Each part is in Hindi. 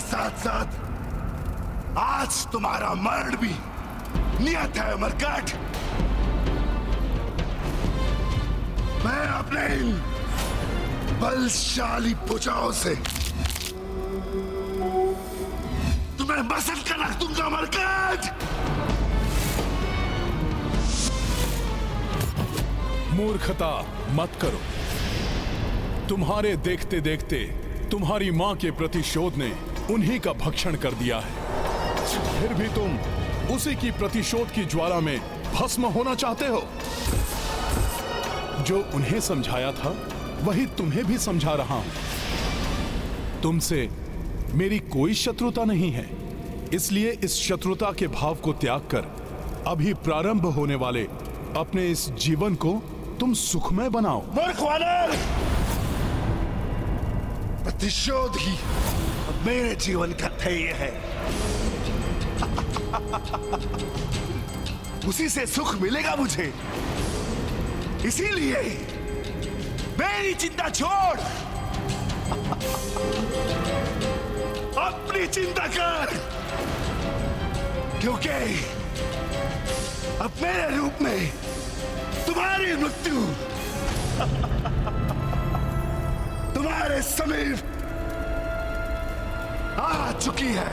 साथ साथ आज तुम्हारा मरण भी नियत है अमरकट। मैं अपने इन बलशाली भुजाओं से तुम्हें मसल कर रख दूंगा अमरकट। मूर्खता मत करो। तुम्हारे देखते देखते तुम्हारी मां के प्रतिशोध ने उन्हीं का भक्षण कर दिया है। फिर भी तुम उसी की प्रतिशोध की ज्वाला में भस्म होना चाहते हो। जो उन्हें समझाया था वही तुम्हें भी समझा रहा हूं। तुमसे मेरी कोई शत्रुता नहीं है, इसलिए इस शत्रुता के भाव को त्याग कर अभी प्रारंभ होने वाले अपने इस जीवन को तुम सुखमय बनाओ। मूर्ख वानर, प्रतिशोध ही मेरे जीवन का ध्येय है। उसी से सुख मिलेगा मुझे, इसीलिए मेरी चिंता छोड़, अपनी चिंता कर, क्योंकि अब मेरे रूप में तुम्हारी मृत्यु तुम्हारे समीप आ चुकी है।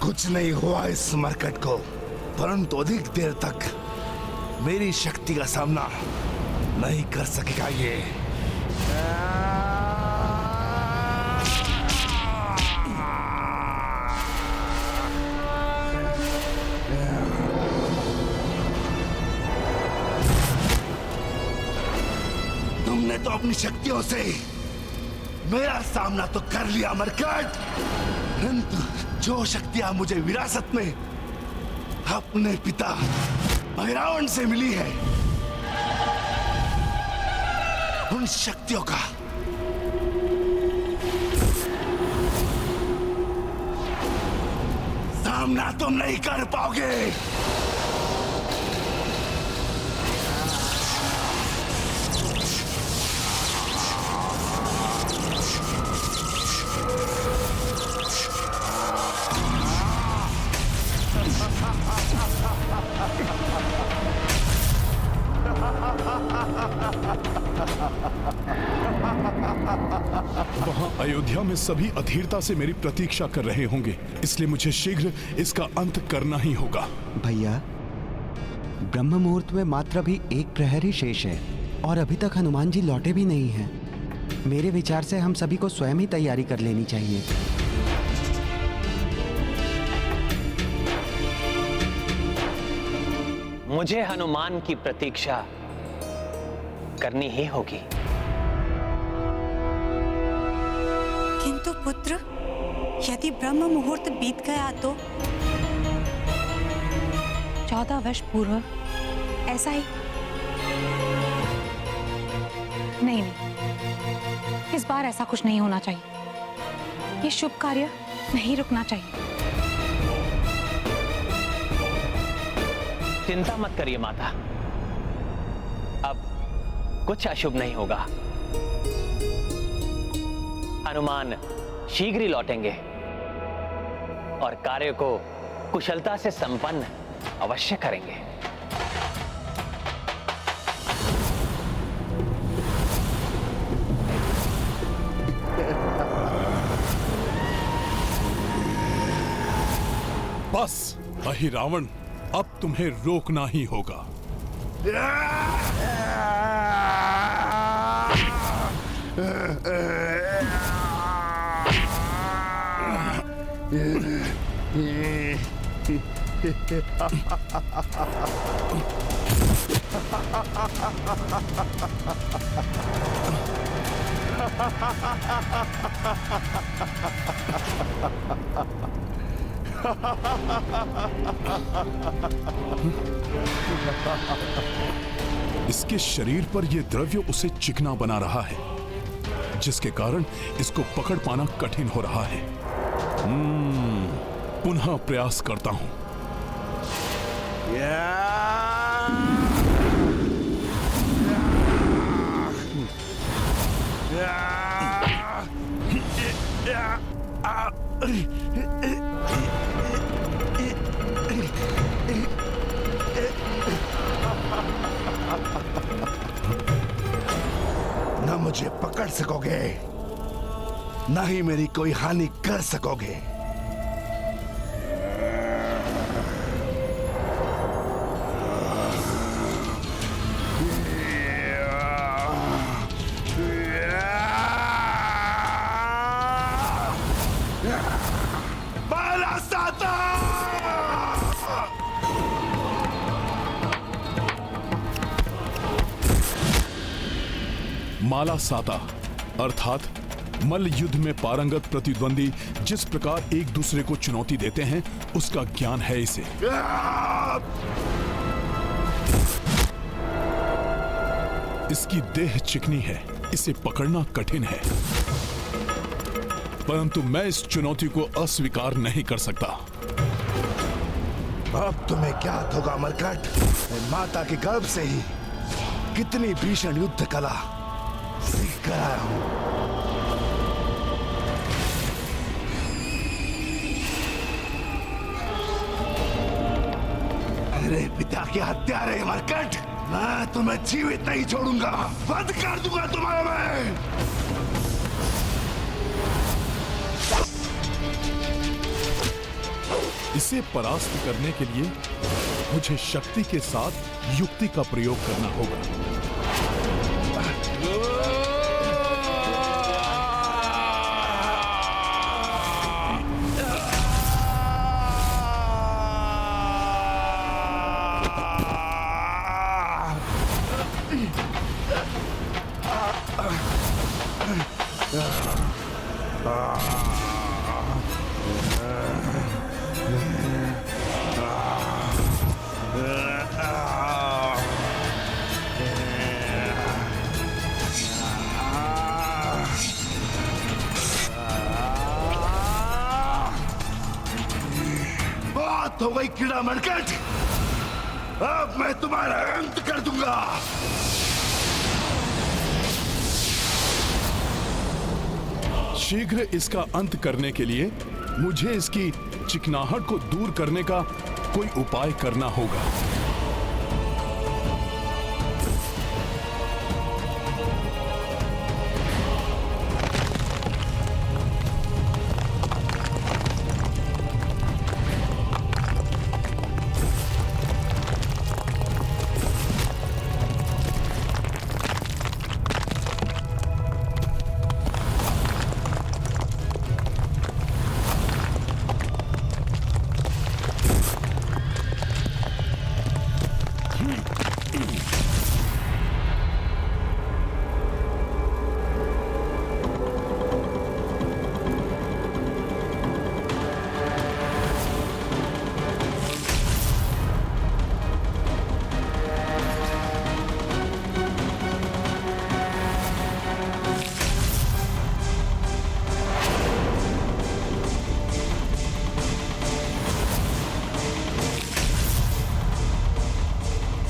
कुछ नहीं हुआ इस मरकट को, परंतु अधिक देर तक मेरी शक्ति का सामना नहीं कर सकेगा ये। तुमने तो अपनी शक्तियों से मेरा सामना तो कर लिया मरकट, परंतु जो शक्तियां मुझे विरासत में अपने पिता रावण से मिली है, उन शक्तियों का सामना तुम नहीं कर पाओगे। वहां अयोध्या में सभी अधीरता से मेरी प्रतीक्षा कर रहे होंगे, इसलिए मुझे शीघ्र इसका अंत करना ही होगा। भैया, ब्रह्म मुहूर्त में मात्र अभी एक प्रहर ही शेष है और अभी तक हनुमान जी लौटे भी नहीं हैं। मेरे विचार से हम सभी को स्वयं ही तैयारी कर लेनी चाहिए। मुझे हनुमान की प्रतीक्षा करनी ही होगी। किंतु पुत्र, यदि ब्रह्म मुहूर्त बीत गया तो 14 वर्ष पूर्व ऐसा ही। नहीं, इस बार ऐसा कुछ नहीं होना चाहिए। ये शुभ कार्य नहीं रुकना चाहिए। चिंता मत करिए माता, अब कुछ अशुभ नहीं होगा। हनुमान शीघ्र ही लौटेंगे और कार्य को कुशलता से संपन्न अवश्य करेंगे। बस अहि रावण, अब तुम्हें रोकना ही होगा। इसके शरीर पर यह द्रव्य उसे चिकना बना रहा है, जिसके कारण इसको पकड़ पाना कठिन हो रहा है। पुनः प्रयास करता हूं। न मुझे पकड़ सकोगे, न ही मेरी कोई हानि कर सकोगे। माला साता अर्थात मल्ल युद्ध में पारंगत प्रतिद्वंदी जिस प्रकार एक दूसरे को चुनौती देते हैं, उसका ज्ञान है इसे। इसकी देह चिकनी है, इसे पकड़ना कठिन है, परंतु मैं इस चुनौती को अस्वीकार नहीं कर सकता। अब तुम्हें क्या होगा अमरकट? मैं माता के गर्भ से ही कितनी भीषण युद्ध कला सीख कर आया हूं। मेरे पिता के हत्यारे अमरकट, मैं तुम्हें जीवित नहीं छोड़ूंगा, वध कर दूंगा तुम्हारा मैं। इसे परास्त करने के लिए मुझे शक्ति के साथ युक्ति का प्रयोग करना होगा। बात हो गई कीड़ा मरकट, अब मैं तुम्हारा अंत कर दूंगा। शीघ्र इसका अंत करने के लिए मुझे इसकी चिकनाहट को दूर करने का कोई उपाय करना होगा।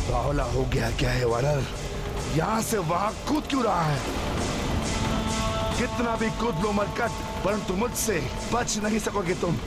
बावला हो गया क्या है वानर? यहां से वहां कूद क्यों रहा है? कितना भी कूद लो मरकट, परंतु मुझसे बच नहीं सकोगे तुम।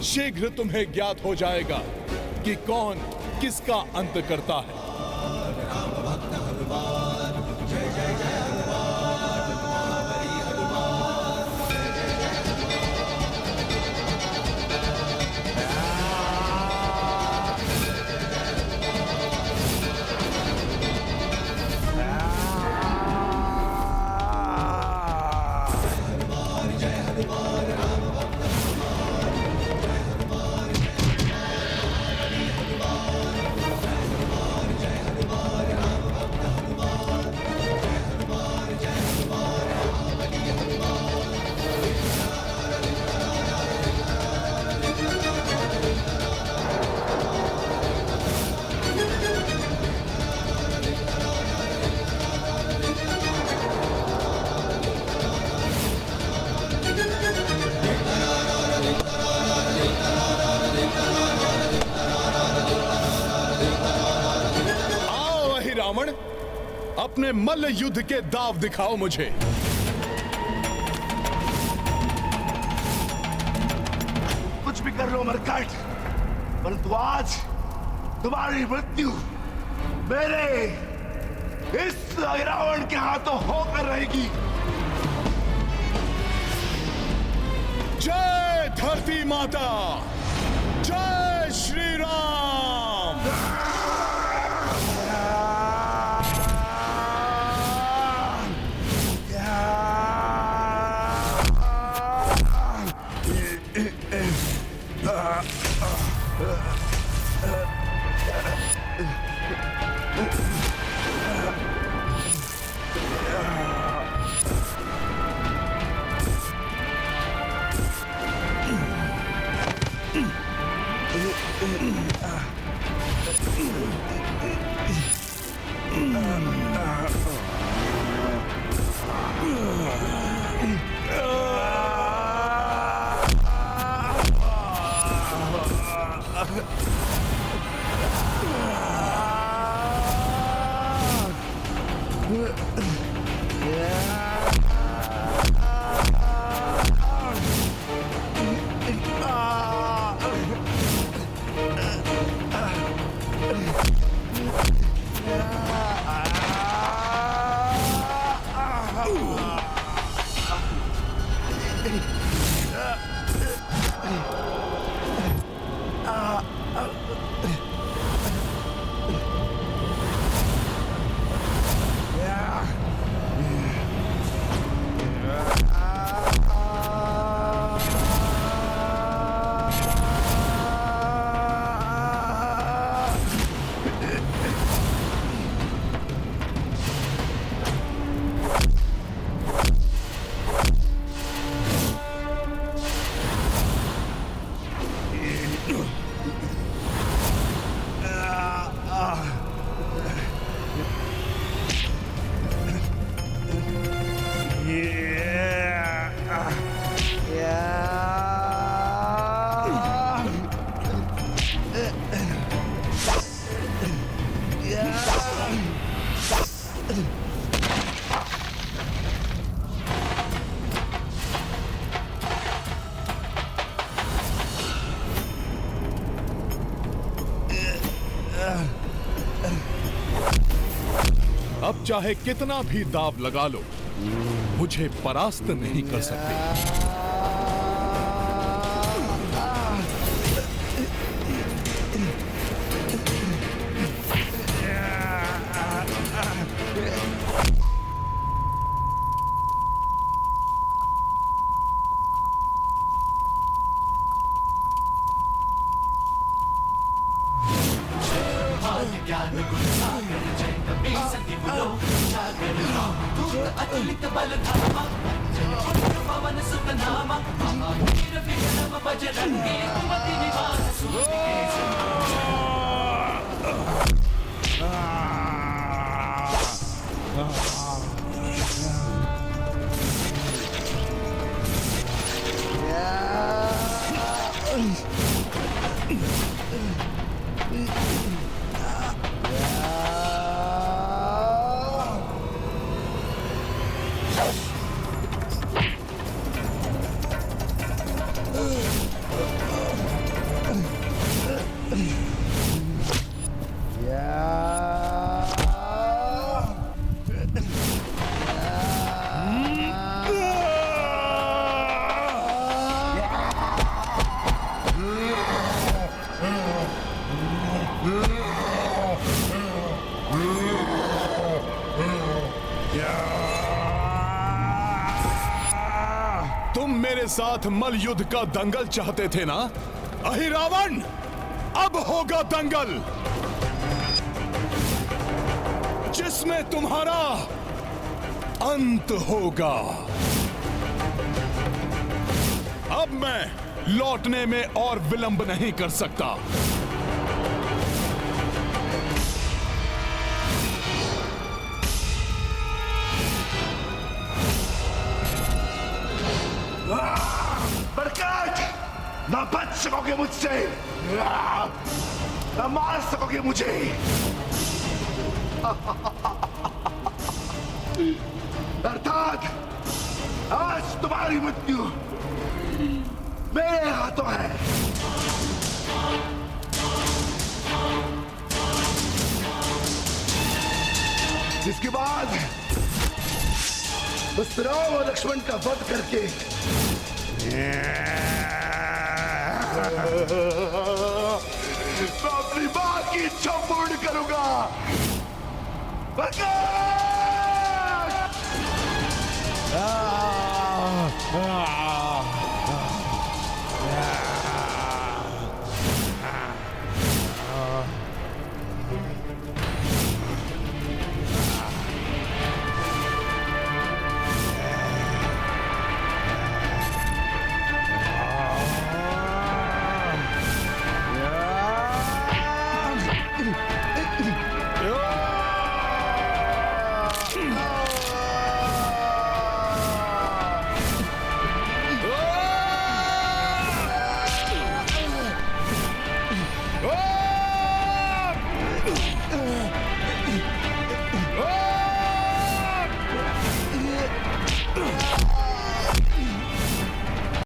शीघ्र तुम्हें ज्ञात हो जाएगा कि कौन किसका अंत करता है। अपने मल्ल युद्ध के दाव दिखाओ मुझे। कुछ भी कर लो मरकट, परंतु आज तुम्हारी मृत्यु मेरे इस रावण के हाथों होकर रहेगी। जय धरती माता, जय श्री राम। अब चाहे कितना भी दाव लगा लो, मुझे परास्त नहीं कर सकते। तुम मेरे साथ मल युद्ध का दंगल चाहते थे ना अहिरावण? अब होगा दंगल जिसमें तुम्हारा अंत होगा। अब मैं लौटने में और विलंब नहीं कर सकता। बरकत, ना बच सकोगे मुझसे, ना मार सकोगे मुझे। अर्थात आज तुम्हारी मृत्यु मेरे हाथों है। जिसके बाद उस राम और लक्ष्मण का वध करके मैं अपनी मां की इच्छा पूर्ण करूंगा।